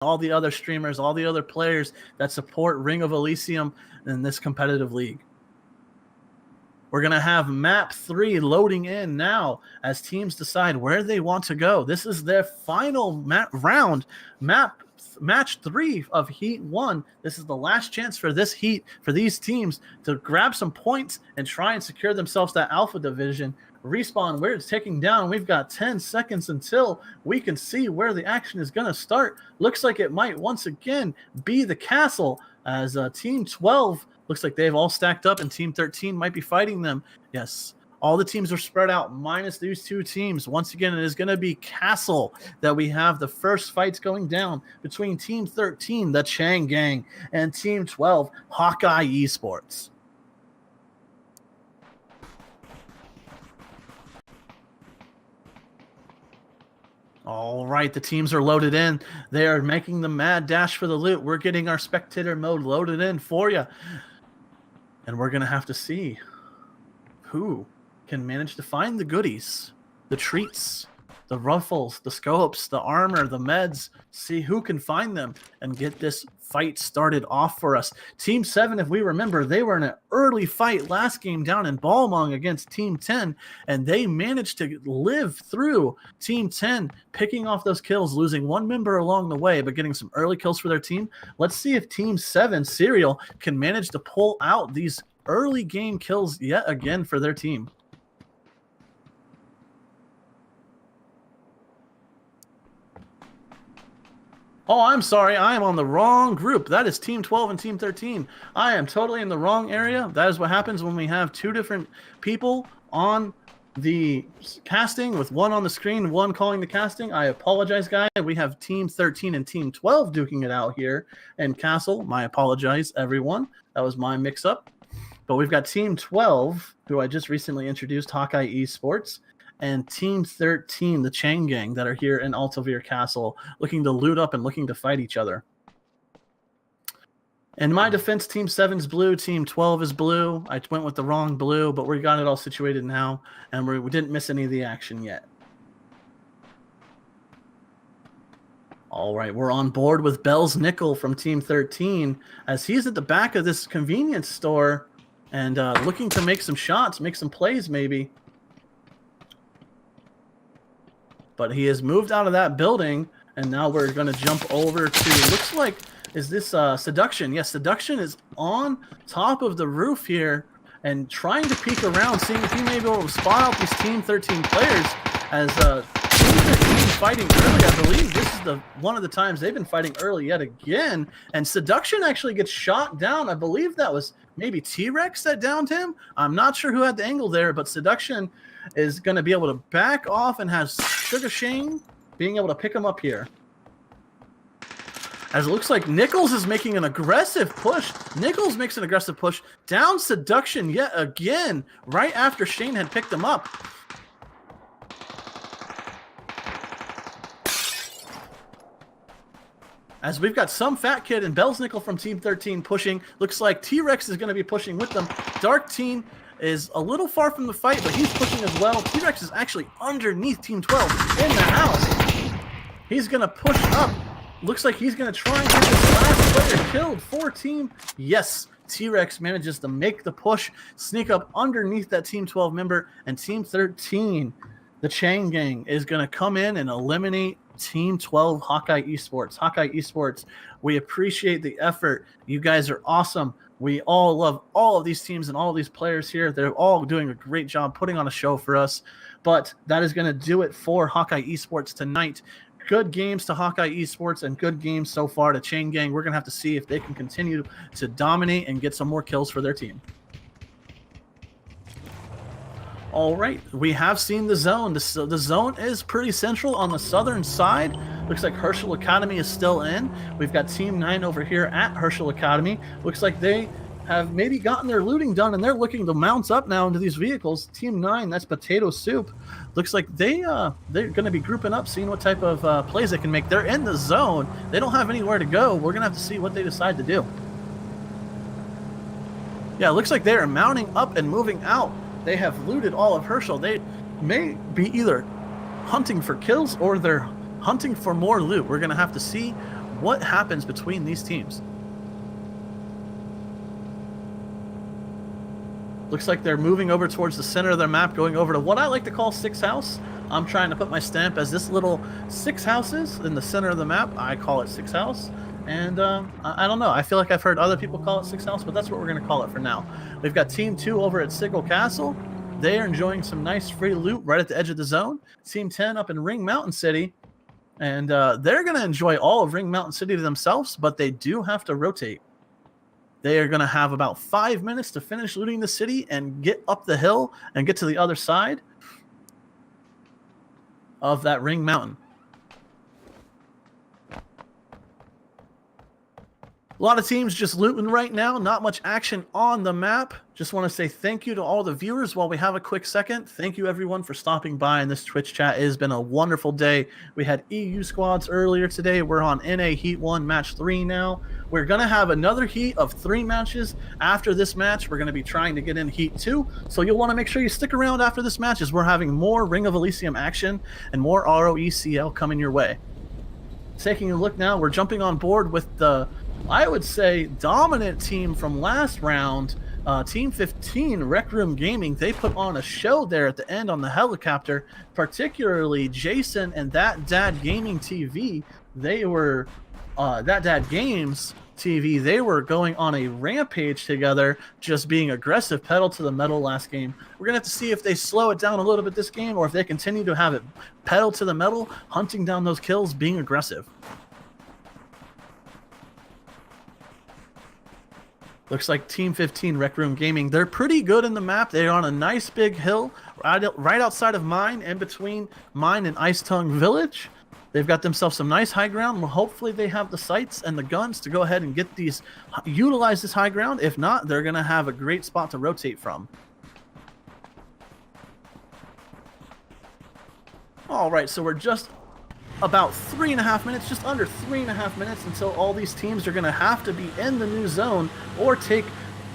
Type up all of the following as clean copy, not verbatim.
all the other streamers, all the other players that support Ring of Elysium in this competitive league. We're going to have map 3 loading in now as teams decide where they want to go. This is their final round, match 3 of Heat 1. This is the last chance for this heat, for these teams to grab some points and try and secure themselves that Alpha Division. Respawn, where it's taking down. We've got 10 seconds until we can see where the action is going to start. Looks like it might once again be the castle as Team 12 looks like they've all stacked up and Team 13 might be fighting them. Yes, all the teams are spread out minus these 2 teams. Once again, it is going to be castle that we have the first fights going down between Team 13, the Chang Gang, and Team 12, Hawkeye Esports. All right, the teams are loaded in. They are making the mad dash for the loot. We're getting our spectator mode loaded in for you. And we're going to have to see who can manage to find the goodies, the treats, the ruffles, the scopes, the armor, the meds. See who can find them and get this fight started off for us. Team 7, if we remember, they were in an early fight last game down in Balmung against Team 10, and they managed to live through Team 10, picking off those kills, losing 1 member along the way, but getting some early kills for their team. Let's see if Team 7, Serial, can manage to pull out these early game kills yet again for their team. Oh, I'm sorry. I am on the wrong group. That is Team 12 and Team 13. I am totally in the wrong area. That is what happens when we have 2 different people on the casting, with one on the screen, one calling the casting. I apologize, guys. We have Team 13 and Team 12 duking it out here in Castle. My apologize, everyone. That was my mix-up. But we've got Team 12, who I just recently introduced, Hawkeye Esports, and Team 13, the Chang Gang, that are here in Altavir Castle, looking to loot up and looking to fight each other. In my defense, Team 7's blue, Team 12 is blue. I went with the wrong blue, but we got it all situated now, and we didn't miss any of the action yet. All right, we're on board with Bell's Nickel from Team 13, as he's at the back of this convenience store and looking to make some shots, make some plays maybe. But he has moved out of that building, and now we're going to jump over to, looks like, is this Seduction? Yes, Seduction is on top of the roof here and trying to peek around, seeing if he may be able to spot out these Team 13 players, as Team 13 fighting early. I believe this is one of the times they've been fighting early yet again, and Seduction actually gets shot down. I believe that was maybe T-Rex that downed him. I'm not sure who had the angle there, but Seduction is going to be able to back off and has Sugar Shane being able to pick him up here. As it looks like Nichols is making an aggressive push. Nichols makes an aggressive push down Seduction yet again, right after Shane had picked him up. As we've got some Fat Kid and Bell's Nickel from Team 13 pushing. Looks like T-Rex is going to be pushing with them. Dark Teen is a little far from the fight, but he's pushing as well. T-Rex is actually underneath Team 12 in the house. He's going to push up. Looks like he's going to try and get this last player killed for Team. Yes, T-Rex manages to make the push, sneak up underneath that Team 12 member, and Team 13, the Chang Gang, is going to come in and eliminate Team 12 Hawkeye Esports. Hawkeye Esports, we appreciate the effort. You guys are awesome. We all love all of these teams and all of these players here. They're all doing a great job putting on a show for us. But that is going to do it for Hawkeye Esports tonight. Good games to Hawkeye Esports and good games so far to Chain Gang. We're going to have to see if they can continue to dominate and get some more kills for their team. All right, we have seen the zone. The zone is pretty central on the southern side. Looks like Herschel Academy is still in. We've got Team 9 over here at Herschel Academy. Looks like they have maybe gotten their looting done, and they're looking to mount up now into these vehicles. Team 9, that's Potato Soup. Looks like they're going to be grouping up, seeing what type of plays they can make. They're in the zone. They don't have anywhere to go. We're going to have to see what they decide to do. Yeah, it looks like they are mounting up and moving out. They have looted all of Herschel. They may be either hunting for kills or they're hunting for more loot. We're going to have to see what happens between these teams. Looks like they're moving over towards the center of their map, going over to what I like to call 6 house. I'm trying to put my stamp as this little 6 houses in the center of the map. I call it 6 house. And I don't know. I feel like I've heard other people call it 6 house, but that's what we're going to call it for now. We've got Team 2 over at Sigil Castle. They are enjoying some nice free loot right at the edge of the zone. Team 10 up in Ring Mountain City. And they're going to enjoy all of Ring Mountain City to themselves, but they do have to rotate. They are going to have about 5 minutes to finish looting the city and get up the hill and get to the other side of that Ring Mountain. A lot of teams just looting right now. Not much action on the map. Just want to say thank you to all the viewers while we have a quick second. Thank you everyone for stopping by in this Twitch chat. It has been a wonderful day. We had EU squads earlier today. We're on NA Heat 1 Match 3 now. We're going to have another heat of 3 matches after this match. We're going to be trying to get in Heat 2. So you'll want to make sure you stick around after this match as we're having more Ring of Elysium action and more ROECL coming your way. Taking a look now, we're jumping on board with the, I would say, dominant team from last round, Team 15, Rec Room Gaming. They put on a show there at the end on the helicopter, particularly Jason and That Dad Gaming TV. They were, That Dad Games TV, they were going on a rampage together, just being aggressive, pedal to the metal last game. We're going to have to see if they slow it down a little bit this game, or if they continue to have it pedal to the metal, hunting down those kills, being aggressive. Looks like Team 15, Rec Room Gaming, they're pretty good in the map. They're on a nice big hill right outside of mine, in between mine and Ice Tongue Village. They've got themselves some nice high ground. Well, hopefully they have the sights and the guns to go ahead and get these, utilize this high ground. If not, they're going to have a great spot to rotate from. All right, so we're just about 3.5 minutes, just under 3.5 minutes until all these teams are going to have to be in the new zone or take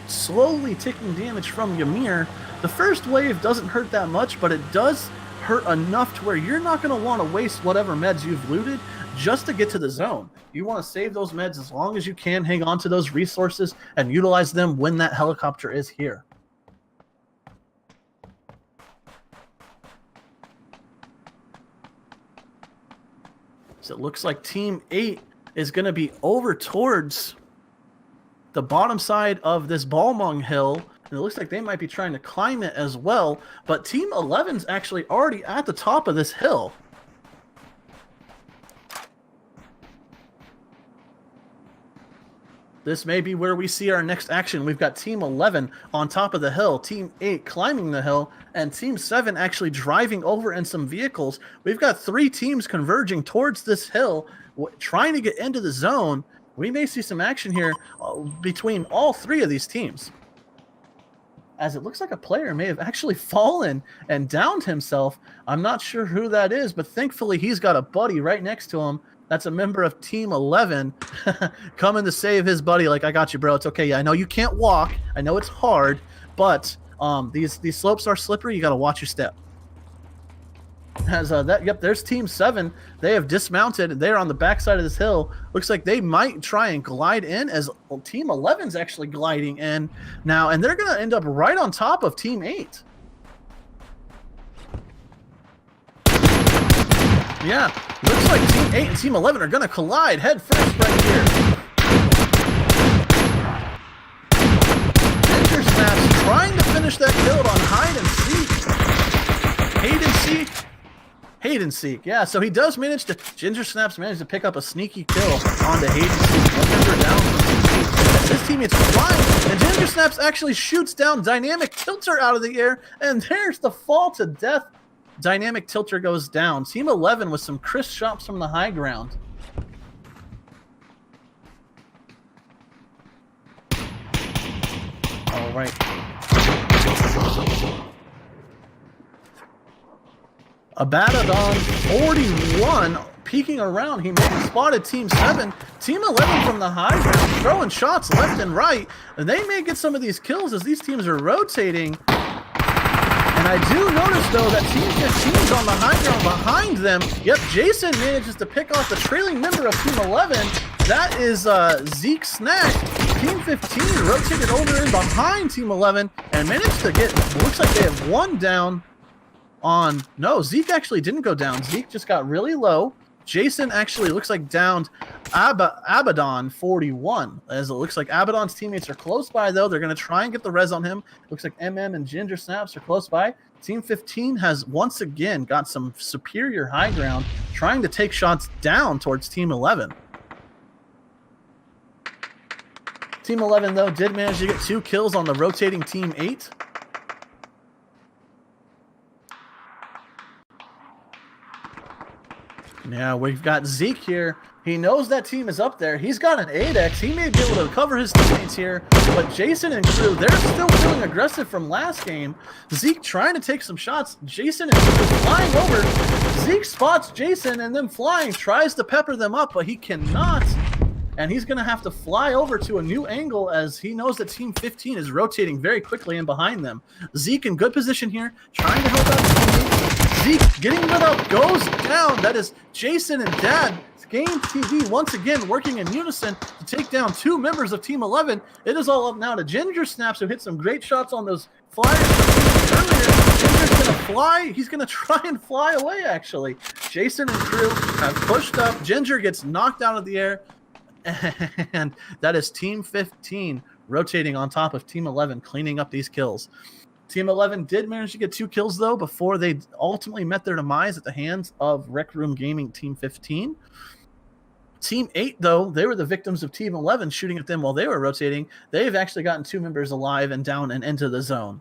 slowly ticking damage from Ymir. The first wave doesn't hurt that much, but it does hurt enough to where you're not going to want to waste whatever meds you've looted just to get to the zone. You want to save those meds as long as you can, hang on to those resources, and utilize them when that helicopter is here. So it looks like Team 8 is going to be over towards the bottom side of this Balmung Hill. And it looks like they might be trying to climb it as well. But Team 11's actually already at the top of this hill. This may be where we see our next action. We've got Team 11 on top of the hill, Team 8 climbing the hill, and Team 7 actually driving over in some vehicles. We've got 3 teams converging towards this hill, trying to get into the zone. We may see some action here between all 3 of these teams, as it looks like a player may have actually fallen and downed himself. I'm not sure who that is, but thankfully he's got a buddy right next to him. That's a member of Team 11 coming to save his buddy. Like, I got you, bro. It's okay. Yeah, I know you can't walk. I know it's hard, but these slopes are slippery. You got to watch your step. Yep, there's Team 7. They have dismounted. They're on the backside of this hill. Looks like they might try and glide in, as Team 11's actually gliding in now, and they're going to end up right on top of Team 8. Yeah, looks like Team 8 and Team 11 are going to collide head first right here. Ginger Snaps trying to finish that kill on hide and seek. Hide and seek. Yeah, so he does manage to, Ginger Snaps managed to pick up a sneaky kill on the hide and seek. One member down as his teammates flying, and Ginger Snaps actually shoots down Dynamic Tilter out of the air, and there's the fall to death. Dynamic Tilter goes down. Team 11 with some crisp shots from the high ground. All right. Abaddon 41 peeking around. He may have spotted Team 7. Team 11 from the high ground throwing shots left and right. And they may get some of these kills as these teams are rotating. And I do notice, though, that Team 15 is on the high ground behind them. Yep, Jason manages to pick off the trailing member of Team 11. That is Zeke Snack. Team 15 rotated over in behind Team 11 and managed to get, looks like they have one down on, no, Zeke actually didn't go down. Zeke just got really low. Jason actually looks like downed Abaddon 41, as it looks like Abaddon's teammates are close by, though. They're going to try and get the res on him. Looks like MM and Ginger Snaps are close by. Team 15 has once again got some superior high ground, trying to take shots down towards Team 11. Team 11, though, did manage to get 2 kills on the rotating Team 8. Yeah, we've got Zeke here. He knows that team is up there. He's got an 8x. He may be able to cover his teammates here, but Jason and crew, they're still feeling aggressive from last game. Zeke trying to take some shots. Jason and crew flying over. Zeke spots Jason and then flying, tries to pepper them up, but he cannot. And he's going to have to fly over to a new angle as he knows that Team 15 is rotating very quickly in behind them. Zeke in good position here, trying to help out his teammates. Zeke getting lit up, goes down. That is Jason and Dad. Game TV once again working in unison to take down 2 members of Team 11. It is all up now to Ginger Snaps, who hit some great shots on those flyers earlier. Ginger's going to fly. He's going to try and fly away, actually. Jason and crew have pushed up. Ginger gets knocked out of the air. And that is Team 15 rotating on top of Team 11, cleaning up these kills. Team 11 did manage to get 2 kills, though, before they ultimately met their demise at the hands of Rec Room Gaming Team 15. Team 8, though, they were the victims of Team 11 shooting at them while they were rotating. They've actually gotten 2 members alive and down and into the zone.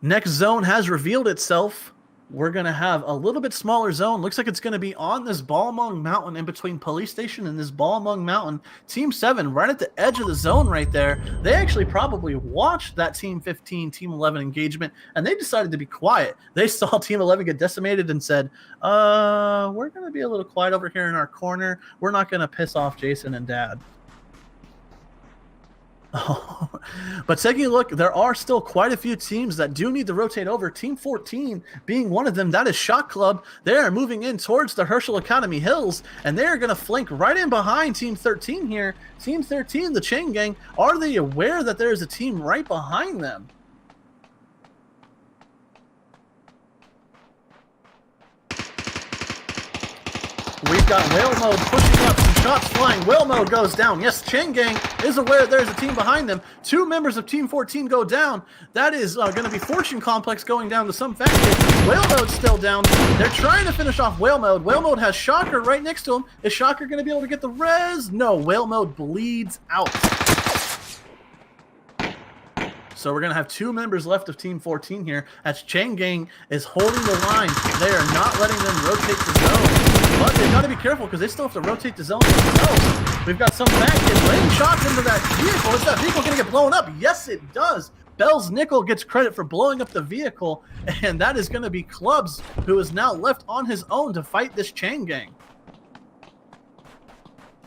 Next zone has revealed itself. We're going to have a little bit smaller zone. Looks like it's going to be on this Balmung Mountain in between Police Station and this Balmung Mountain. Team 7 right at the edge of the zone right there. They actually probably watched that Team 15, Team 11 engagement, and they decided to be quiet. They saw Team 11 get decimated and said, we're going to be a little quiet over here in our corner. We're not going to piss off Jason and Dad. Oh, but taking a look, there are still quite a few teams that do need to rotate over. Team 14 being one of them. That is Shot Club. They are moving in towards the Herschel Academy Hills, and they are going to flank right in behind Team 13 here. Team 13, the Chain Gang, are they aware that there is a team right behind them? We've got Whale Mode pushing up, some shots flying. Whale Mode goes down. Yes, Chain Gang is aware there's a team behind them. 2 members of Team 14 go down. That is going to be Fortune Complex going down to some factory. Whale Mode's still down. They're trying to finish off Whale Mode. Whale Mode has Shocker right next to him. Is Shocker going to be able to get the res? No, Whale Mode bleeds out. So we're going to have 2 members left of Team 14 here as Chain Gang is holding the line. They are not letting them rotate the zone. But they've got to be careful because they still have to rotate the zone themselves. We've got some fat kid laying shots into that vehicle. Is that vehicle going to get blown up? Yes, it does. Bell's Nickel gets credit for blowing up the vehicle, and that is going to be Clubs, who is now left on his own to fight this Chain Gang.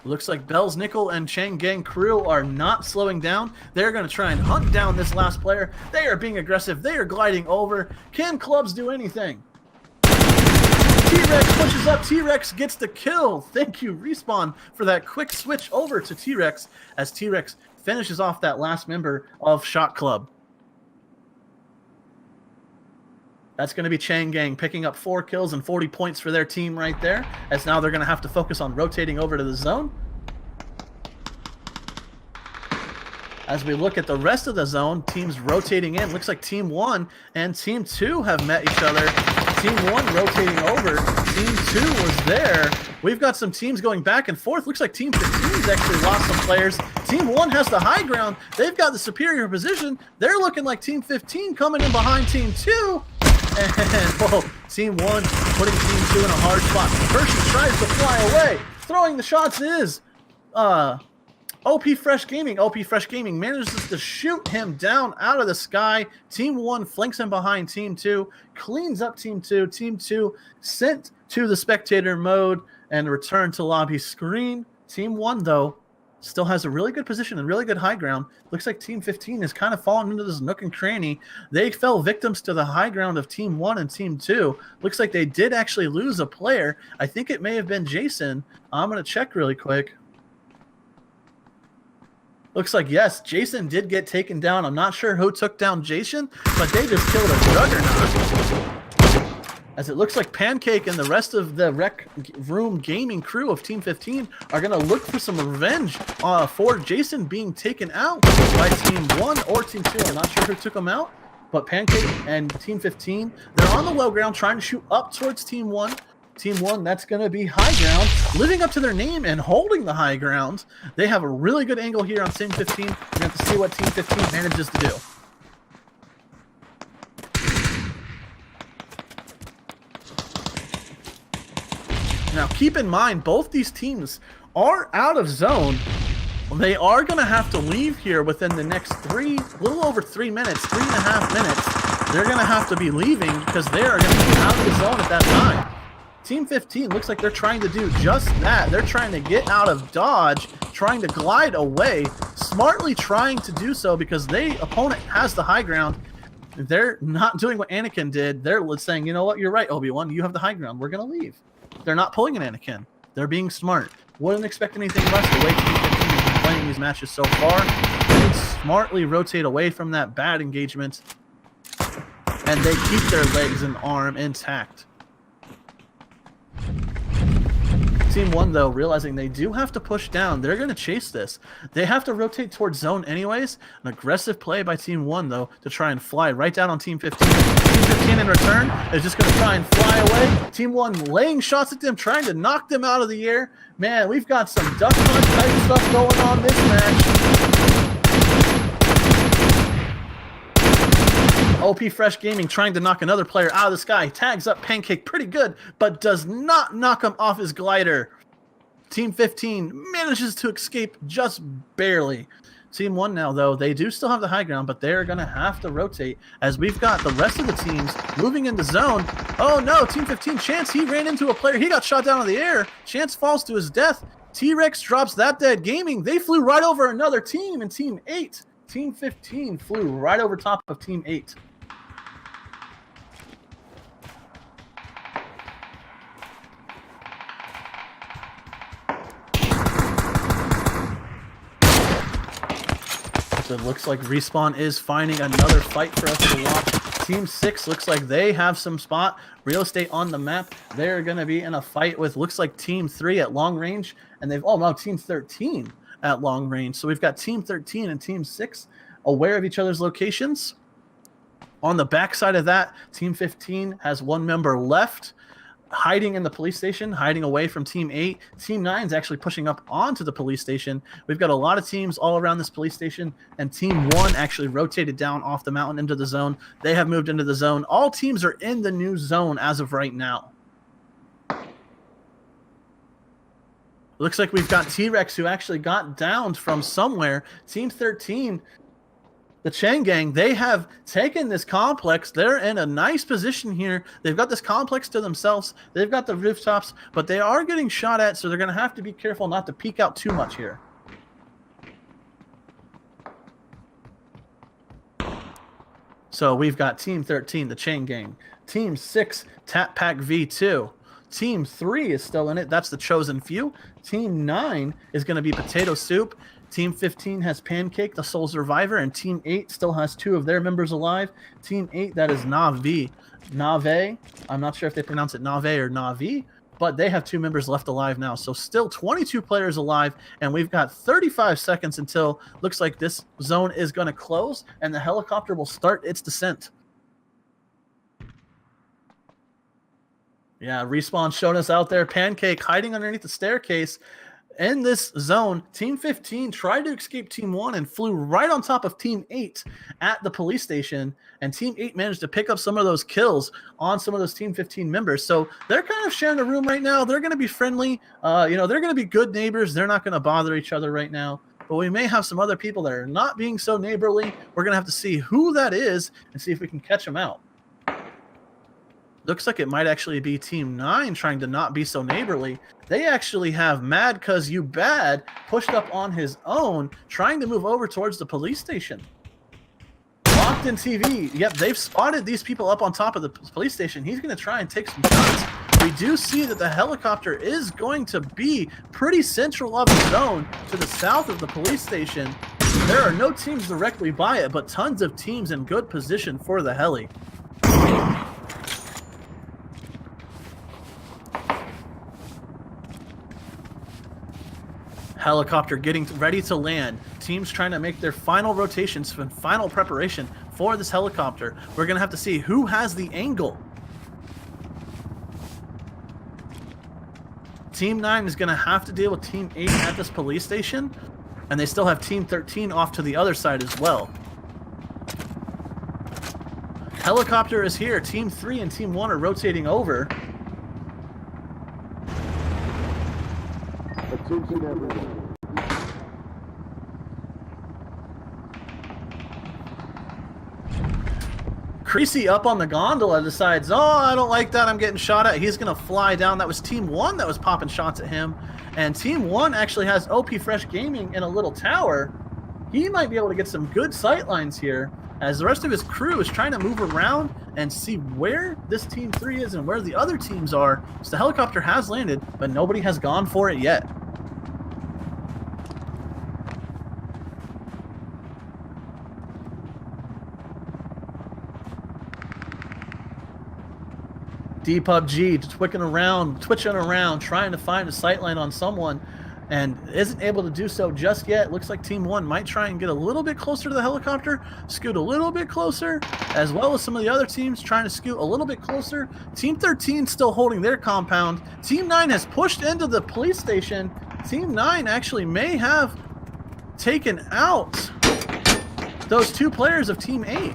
Looks like Bell's Nickel and Chain Gang crew are not slowing down. They're going to try and hunt down this last player. They are being aggressive. They are gliding over. Can Clubs do anything? T-Rex pushes up. T-Rex gets the kill. Thank you, Respawn, for that quick switch over to T-Rex as T-Rex finishes off that last member of Shot Club. That's going to be Chain Gang picking up 4 kills and 40 points for their team right there, as now they're going to have to focus on rotating over to the zone. As we look at the rest of the zone, teams rotating in. Looks like Team 1 and Team 2 have met each other. Team 1 rotating over. Team 2 was there. We've got some teams going back and forth. Looks like Team 15's actually lost some players. Team 1 has the high ground. They've got the superior position. They're looking like Team 15 coming in behind Team 2. And Team 1 putting Team 2 in a hard spot. Hershey tries to fly away. Throwing the shots is OP Fresh Gaming. OP Fresh Gaming manages to shoot him down out of the sky. Team 1 flanks him behind Team 2. Cleans up Team 2. Team 2 sent to the spectator mode and returned to lobby screen. Team 1, though, still has a really good position and really good high ground. Looks like Team 15 is kind of falling into this nook and cranny. They fell victims to the high ground of Team 1 and Team 2. Looks like they did actually lose a player. I think it may have been Jason. I'm going to check really quick. Looks like, yes, Jason did get taken down. I'm not sure who took down Jason, but they just killed a juggernaut. As it looks like Pancake and the rest of the Rec Room gaming crew of Team 15 are going to look for some revenge for Jason being taken out by Team 1 or Team 2. I'm not sure who took him out, but Pancake and Team 15, they're on the low ground trying to shoot up towards Team 1. Team 1, that's going to be high ground, living up to their name and holding the high ground. They have a really good angle here on Team 15. We're going to have to see what Team 15 manages to do. Now, keep in mind, both these teams are out of zone. They are going to have to leave here within the next little over 3 minutes, 3.5 minutes. They're going to have to be leaving because they are going to be out of the zone at that time. Team 15 looks like they're trying to do just that. They're trying to get out of dodge, trying to glide away, smartly trying to do so because the opponent has the high ground. They're not doing what Anakin did. They're saying, you know what, you're right, Obi-Wan, you have the high ground. We're going to leave. They're not pulling an Anakin. They're being smart. Wouldn't expect anything less the way Team 15 has been playing these matches so far. They smartly rotate away from that bad engagement, and they keep their legs and arm intact. Team 1, though, realizing they do have to push down, they're going to chase this. They have to rotate towards zone anyways. An aggressive play by Team 1, though, to try and fly right down on Team 15. Team 15 in return is just going to try and fly away. Team 1 laying shots at them, trying to knock them out of the air. Man, we've got some duck hunt type stuff going on this match. OP Fresh Gaming trying to knock another player out of the sky. Tags up Pancake pretty good, but does not knock him off his glider. Team 15 manages to escape just barely. Team 1 now, though, they do still have the high ground, but they're going to have to rotate as we've got the rest of the teams moving into zone. Oh, no, Team 15, Chance, he ran into a player. He got shot down in the air. Chance falls to his death. T-Rex drops That Dead Gaming. They flew right over another team in Team 8. Team 15 flew right over top of Team 8. So it looks like Respawn is finding another fight for us to watch. Team 6 looks like they have some spot, real estate on the map. They're going to be in a fight with, looks like Team 3 at long range. And they've, oh no, Team 13 at long range. So we've got Team 13 and Team 6 aware of each other's locations. On the backside of that, Team 15 has one member left, hiding in the police station, hiding away from Team 8. Team 9 is actually pushing up onto the police station. We've got a lot of teams all around this police station, and Team 1 actually rotated down off the mountain into the zone. They have moved into the zone. All teams are in the new zone as of right now. Looks like we've got T-Rex who actually got downed from somewhere. Team 13, the Chang Gang, they have taken this complex. They're in a nice position here. They've got this complex to themselves. They've got the rooftops, but they are getting shot at, so they're going to have to be careful not to peek out too much here. So we've got Team 13, the Chang Gang. Team 6, Tap Pack V2. Team 3 is still in it. That's the Chosen Few. Team 9 is going to be Potato Soup. Team 15 has Pancake, the sole survivor, and Team 8 still has 2 of their members alive. Team 8, that is Navi. Nave, I'm not sure if they pronounce it Nave or Navi, but they have 2 members left alive now. So still 22 players alive, and we've got 35 seconds until looks like this zone is going to close, and the helicopter will start its descent. Yeah, Respawn showing us out there. Pancake hiding underneath the staircase. In this zone, Team 15 tried to escape Team 1 and flew right on top of Team 8 at the police station, and Team 8 managed to pick up some of those kills on some of those Team 15 members. So they're kind of sharing a room right now. They're going to be friendly. They're going to be good neighbors. They're not going to bother each other right now. But we may have some other people that are not being so neighborly. We're going to have to see who that is and see if we can catch them out. Looks like it might actually be Team 9 trying to not be so neighborly. They actually have Mad Cuz You Bad pushed up on his own, trying to move over towards the police station. Locked in TV. Yep, they've spotted these people up on top of the police station. He's going to try and take some shots. We do see that the helicopter is going to be pretty central of the zone to the south of the police station. There are no teams directly by it, but tons of teams in good position for the heli. Helicopter getting ready to land. Teams trying to make their final rotations and final preparation for this helicopter. We're going to have to see who has the angle. Team 9 is going to have to deal with Team 8 at this police station, and they still have Team 13 off to the other side as well. Helicopter is here. Team 3 and Team 1 are rotating over. Creasy up on the gondola decides, oh, I don't like that, I'm getting shot at. He's going to fly down. That was Team 1 that was popping shots at him. And Team 1 actually has OP Fresh Gaming in a little tower. He might be able to get some good sight lines here as the rest of his crew is trying to move around and see where this Team 3 is and where the other teams are. So the helicopter has landed, but nobody has gone for it yet. DPUBG twitching around, trying to find a sightline on someone, and isn't able to do so just yet. Looks like Team 1 might try and get a little bit closer to the helicopter, scoot a little bit closer, as well as some of the other teams trying to scoot a little bit closer. Team 13 still holding their compound. Team 9 has pushed into the police station. Team 9 actually may have taken out those two players of Team 8.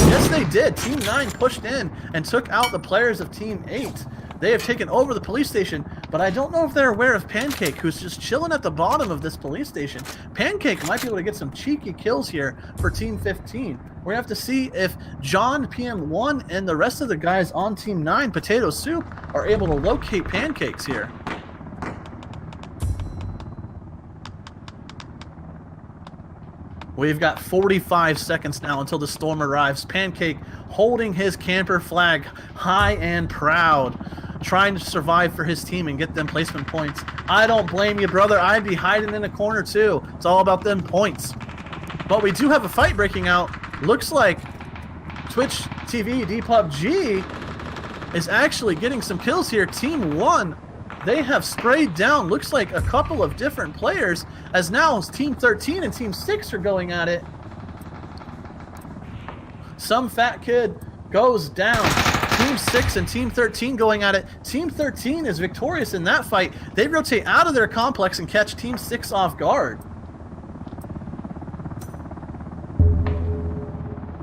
Yes, they did. Team 9 pushed in and took out the players of Team 8. They have taken over the police station, but I don't know if they're aware of Pancake, who's just chilling at the bottom of this police station. Pancake might be able to get some cheeky kills here for Team 15. We're going to have to see if John, PM1, and the rest of the guys on Team 9, Potato Soup, are able to locate Pancakes here. We've got 45 seconds now until the storm arrives. Pancake holding his camper flag high and proud, trying to survive for his team and get them placement points. I don't blame you, brother. I'd be hiding in a corner too. It's all about them points. But we do have a fight breaking out. Looks like Twitch TV DPUBG is actually getting some kills here. Team 1, they have sprayed down, looks like a couple of different players, as now Team 13 and Team 6 are going at it. Some fat kid goes down. Team 6 and Team 13 going at it. Team 13 is victorious in that fight. They rotate out of their complex and catch Team 6 off guard.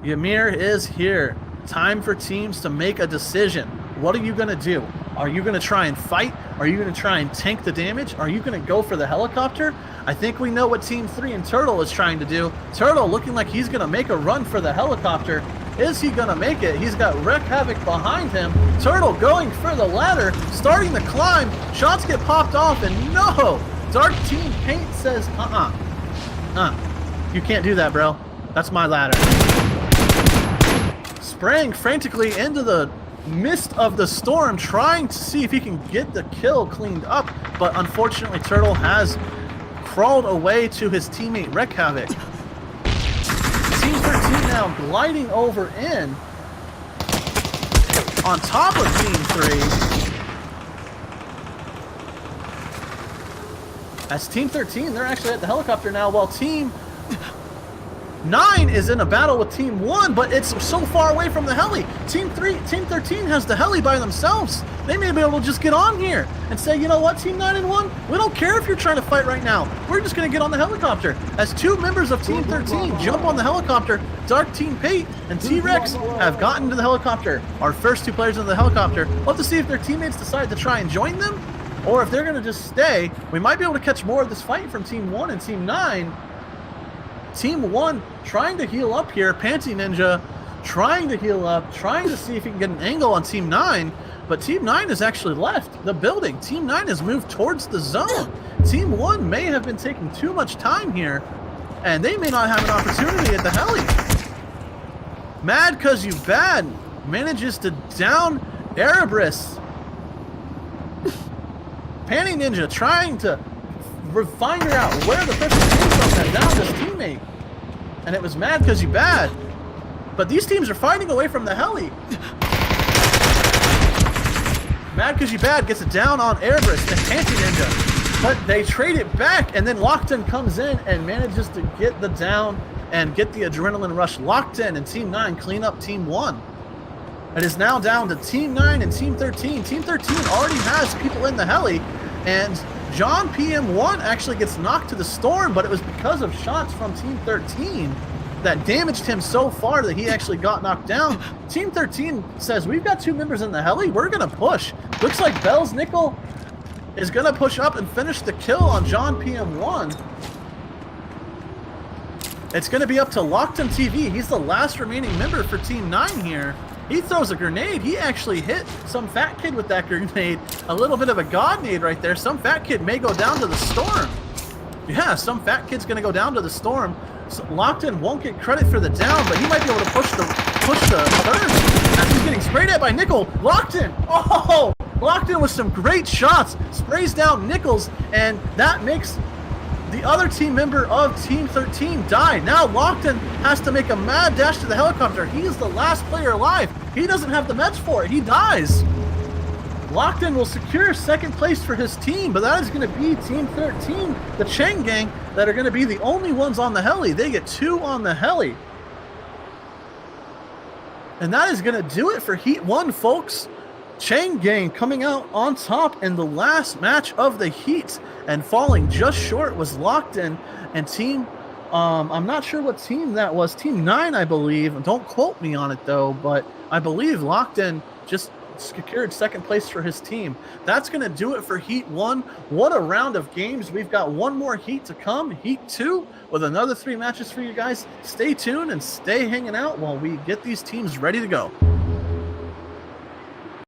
Ymir is here. Time for teams to make a decision. What are you going to do? Are you going to try and fight? Are you going to try and tank the damage? Are you going to go for the helicopter? I think we know what Team 3 and Turtle is trying to do. Turtle looking like he's going to make a run for the helicopter. Is he going to make it? He's got Wreck Havoc behind him. Turtle going for the ladder, starting the climb. Shots get popped off, and no! Dark Team Paint says, you can't do that, bro. That's my ladder. Spraying frantically into the mist of the storm, trying to see if he can get the kill cleaned up, but unfortunately Turtle has crawled away to his teammate Wreck Havoc. Team 13 now gliding over in on top of Team 3. As Team 13, they're actually at the helicopter now, while Team 9 is in a battle with Team 1, but it's so far away from the heli. Team 13 has the heli by themselves. They may be able to just get on here and say, you know what, Team 9 and 1, we don't care if you're trying to fight right now. We're just going to get on the helicopter. As two members of Team 13 jump on the helicopter, Dark Team Pate and T-Rex have gotten to the helicopter. Our first two players in the helicopter. We'll have to see if their teammates decide to try and join them, or if they're going to just stay. We might be able to catch more of this fight from Team 1 and Team 9. Team 1 trying to heal up here. Panty Ninja trying to heal up, trying to see if he can get an angle on Team 9, but Team 9 has actually left the building. Team 9 has moved towards the zone. Team 1 may have been taking too much time here, and they may not have an opportunity at the heli. Mad Cause You Bad manages to down Erebus. Panty Ninja trying to find out where the person came from that downed his teammate. And it was Mad Cause You Bad. But these teams are fighting away from the heli. Mad Cause You Bad gets it down on Erebus and Panty Ninja. But they trade it back, and then Lockton comes in and manages to get the down and get the adrenaline rush. Locked in, and Team 9 clean up Team 1. It is now down to Team 9 and Team 13. Team 13 already has people in the heli, and John PM1 actually gets knocked to the storm, but it was because of shots from Team 13 that damaged him so far that he actually got knocked down. Team 13 says, we've got 2 members in the heli, we're gonna push. Looks like Bell's Nickel is gonna push up and finish the kill on John PM1. It's gonna be up to Lockton TV. He's the last remaining member for Team 9 here. He throws a grenade. He actually hit some fat kid with that grenade. A little bit of a god nade right there. Some fat kid may go down to the storm. Yeah, some fat kid's gonna go down to the storm. So Lockton won't get credit for the down, but he might be able to push the third. As he's getting sprayed at by Nickel. Lockton! Oh! Lockton with some great shots. Sprays down Nichols, and that makes the other team member of Team 13 die. Now Lockton has to make a mad dash to the helicopter. He is the last player alive. He doesn't have the meds for it. He dies. Lockton will secure second place for his team, but that is going to be Team 13, the Chang Gang, that are going to be the only ones on the heli. They get 2 on the heli. And that is going to do it for Heat 1, folks. Chang Gang coming out on top in the last match of the Heat, and falling just short was Lockton and Team, I'm not sure what team that was, Team 9 I believe, don't quote me on it though, but I believe Lockton just secured second place for his team. That's going to do it for Heat 1. What a round of games. We've got one more Heat to come, Heat 2, with another 3 matches for you guys. Stay tuned and stay hanging out while we get these teams ready to go.